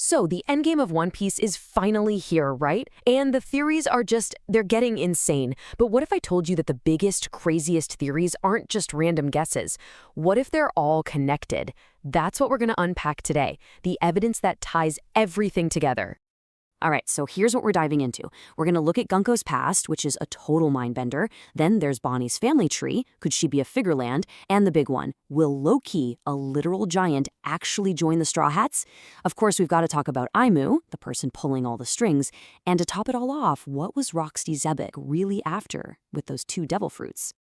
So the endgame of One Piece is finally here, right? And the theories are they're getting insane. But what if I told you that the biggest, craziest theories aren't just random guesses? What if they're all connected? That's what we're going to unpack today, the evidence that ties everything together. All right, so here's what we're diving into. We're going to look at Gunko's past, which is a total mind-bender. Then there's Bonnie's family tree. Could she be a Figarland? And the big one, will Loki, a literal giant, actually join the Straw Hats? Of course, we've got to talk about Aimu, the person pulling all the strings. And to top it all off, what was Roxy Xebec really after with those 2 devil fruits?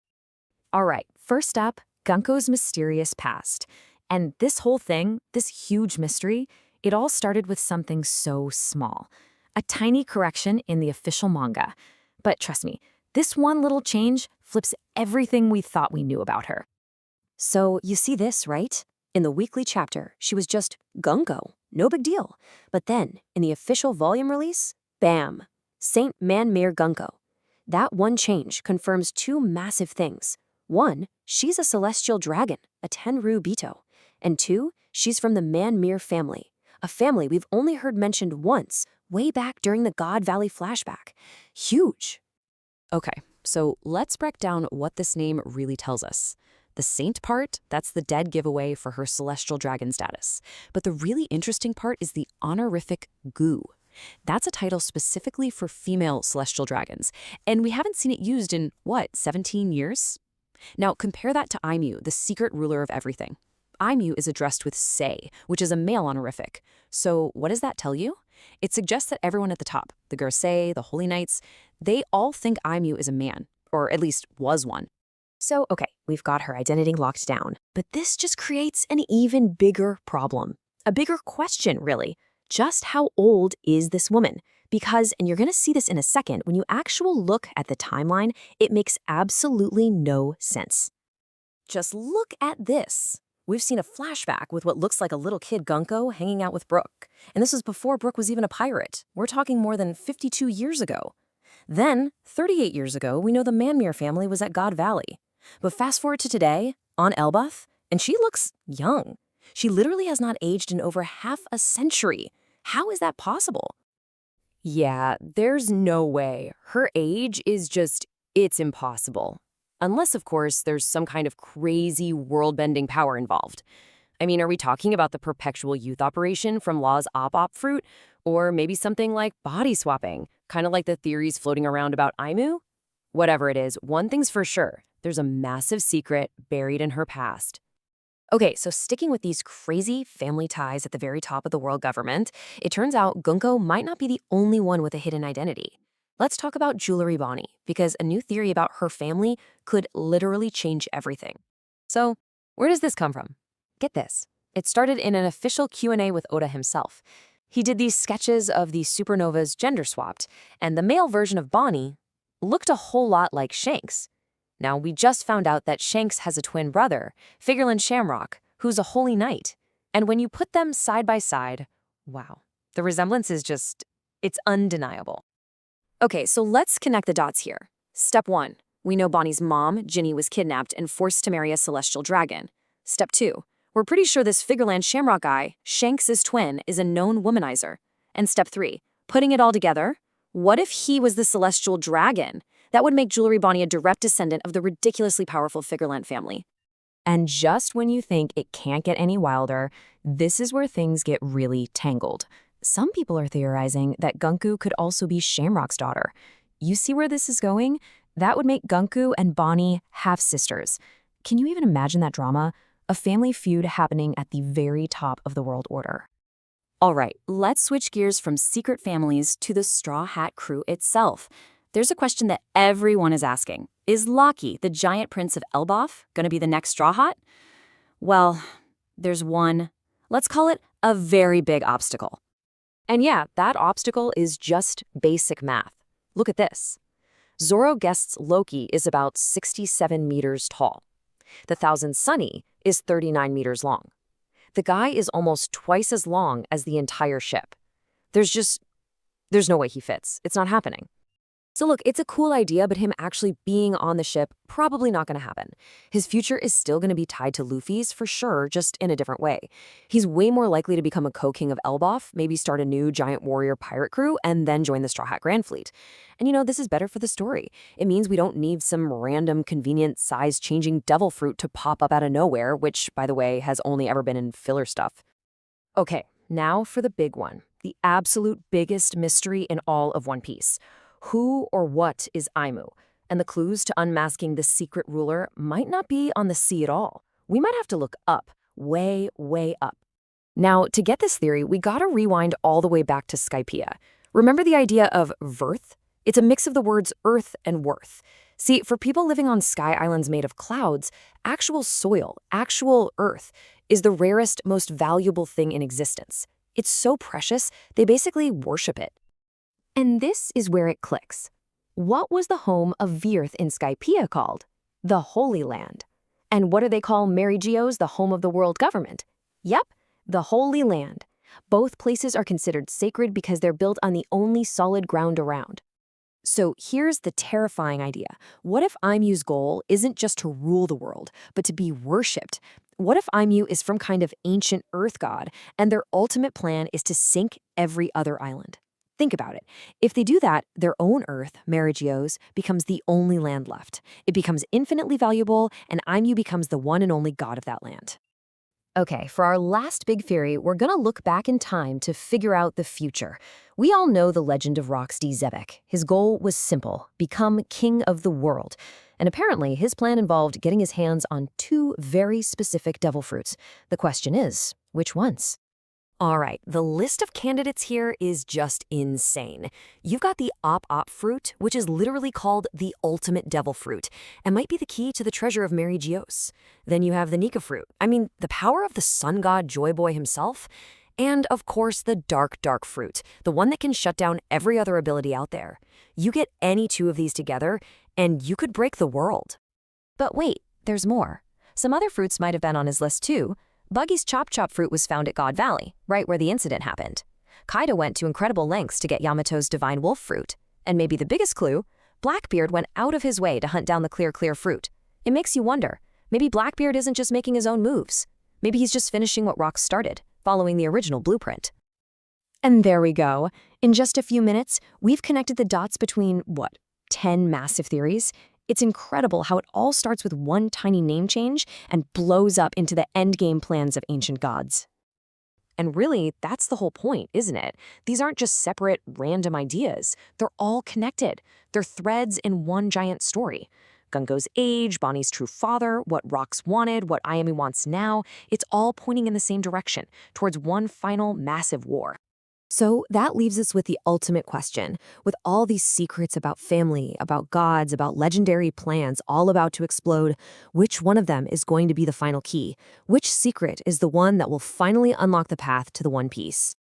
All right, first up, Gunko's mysterious past. And this whole thing, this huge mystery, it all started with something so small. A tiny correction in the official manga. But trust me, this one little change flips everything we thought we knew about her. So you see this, right? In the weekly chapter, she was just Gunko, no big deal. But then, in the official volume release, bam, Saint Manmere Gunko. That one change confirms 2 massive things. 1, she's a celestial dragon, a Tenru Bito. And 2, she's from the Manmere family, a family we've only heard mentioned once, way back during the God Valley flashback. Huge. Okay, so let's break down what this name really tells us. The saint part, that's the dead giveaway for her celestial dragon status. But the really interesting part is the honorific Gu. That's a title specifically for female celestial dragons, and we haven't seen it used in, 17 years? Now compare that to Aimu, the secret ruler of everything. Aimu is addressed with Sei, which is a male honorific. So what does that tell you? It suggests that everyone at the top, the Gursei, the Holy Knights, they all think Aimu is a man, or at least was one. So, okay, we've got her identity locked down, but this just creates an even bigger problem. A bigger question, really. Just how old is this woman? Because, and you're going to see this in a second, when you actually look at the timeline, it makes absolutely no sense. Just look at this. We've seen a flashback with what looks like a little kid Gunko hanging out with Brook. And this was before Brook was even a pirate. We're talking more than 52 years ago. Then, 38 years ago, we know the Manmere family was at God Valley. But fast forward to today, on Elbaf, and she looks young. She literally has not aged in over half a century. How is that possible? Yeah, there's no way. Her age is it's impossible. Unless, of course, there's some kind of crazy world-bending power involved. I mean, are we talking about the perpetual youth operation from Law's op fruit? Or maybe something like body swapping, kind of like the theories floating around about Aimu? Whatever it is, one thing's for sure. There's a massive secret buried in her past. Okay, so sticking with these crazy family ties at the very top of the world government, it turns out Gunko might not be the only one with a hidden identity. Let's talk about Jewelry Bonney, because a new theory about her family could literally change everything. So, where does this come from? Get this. It started in an official Q&A with Oda himself. He did these sketches of the supernovas gender-swapped, and the male version of Bonnie looked a whole lot like Shanks. Now, we just found out that Shanks has a twin brother, Figarland Shamrock, who's a holy knight. And when you put them side by side, wow, the resemblance is it's undeniable. Okay, so let's connect the dots here. Step 1, we know Bonnie's mom, Ginny, was kidnapped and forced to marry a celestial dragon. Step 2, we're pretty sure this Figarland Shamrock guy, Shanks' twin, is a known womanizer. And step 3, putting it all together, what if he was the celestial dragon? That would make Jewelry Bonney a direct descendant of the ridiculously powerful Figarland family. And just when you think it can't get any wilder, this is where things get really tangled. Some people are theorizing that Gunko could also be Shamrock's daughter. You see where this is going? That would make Gunko and Bonnie half-sisters. Can you even imagine that drama? A family feud happening at the very top of the world order. All right, let's switch gears from secret families to the Straw Hat crew itself. There's a question that everyone is asking. Is Loki, the giant prince of Elbaf, going to be the next Straw Hat? Well, there's one, let's call it a very big obstacle. And yeah, that obstacle is just basic math. Look at this. Zoro guesses Loki is about 67 meters tall. The Thousand Sunny is 39 meters long. The guy is almost twice as long as the entire ship. There's no way he fits. It's not happening. So look, it's a cool idea, but him actually being on the ship, probably not going to happen. His future is still going to be tied to Luffy's for sure, just in a different way. He's way more likely to become a co-king of Elbaf, maybe start a new giant warrior pirate crew, and then join the Straw Hat Grand Fleet. And this is better for the story. It means we don't need some random, convenient, size-changing devil fruit to pop up out of nowhere, which, by the way, has only ever been in filler stuff. Okay, now for the big one, the absolute biggest mystery in all of One Piece. Who or what is Aimu? And the clues to unmasking the secret ruler might not be on the sea at all. We might have to look up, way, way up. Now, to get this theory, we gotta rewind all the way back to Skypiea. Remember the idea of Verth? It's a mix of the words earth and worth. See, for people living on sky islands made of clouds, actual soil, actual earth, is the rarest, most valuable thing in existence. It's so precious, they basically worship it. And this is where it clicks. What was the home of Virth in Skypiea called? The Holy Land. And what do they call Mary Geo's the home of the world government? Yep, the Holy Land. Both places are considered sacred because they're built on the only solid ground around. So here's the terrifying idea. What if Aimu's goal isn't just to rule the world, but to be worshipped? What if Aimu is from kind of ancient earth god, and their ultimate plan is to sink every other island? Think about it. If they do that, their own Earth, Marigio's, becomes the only land left. It becomes infinitely valuable, and Aimu becomes the one and only god of that land. Okay, for our last big theory, we're gonna look back in time to figure out the future. We all know the legend of Roxy Xebec. His goal was simple: become king of the world. And apparently, his plan involved getting his hands on 2 very specific devil fruits. The question is, which ones? All right, the list of candidates here is just insane. You've got the Op fruit, which is literally called the ultimate devil fruit, and might be the key to the treasure of Mary Geos. Then you have the Nika fruit, the power of the sun god Joy Boy himself. And of course, the dark fruit, the one that can shut down every other ability out there. You get any 2 of these together, and you could break the world. But wait, there's more. Some other fruits might have been on his list too. Buggy's Chop fruit was found at God Valley, right where the incident happened. Kaido went to incredible lengths to get Yamato's Divine Wolf fruit. And maybe the biggest clue, Blackbeard went out of his way to hunt down the clear fruit. It makes you wonder, maybe Blackbeard isn't just making his own moves. Maybe he's just finishing what Rox started, following the original blueprint. And there we go. In just a few minutes, we've connected the dots between, 10 massive theories? It's incredible how it all starts with one tiny name change and blows up into the endgame plans of ancient gods. And really, that's the whole point, isn't it? These aren't just separate, random ideas. They're all connected. They're threads in one giant story. Gunko's age, Bonnie's true father, what Rox wanted, what Ayami wants now, it's all pointing in the same direction, towards one final massive war. So that leaves us with the ultimate question. With all these secrets about family, about gods, about legendary plans all about to explode, which one of them is going to be the final key? Which secret is the one that will finally unlock the path to the One Piece?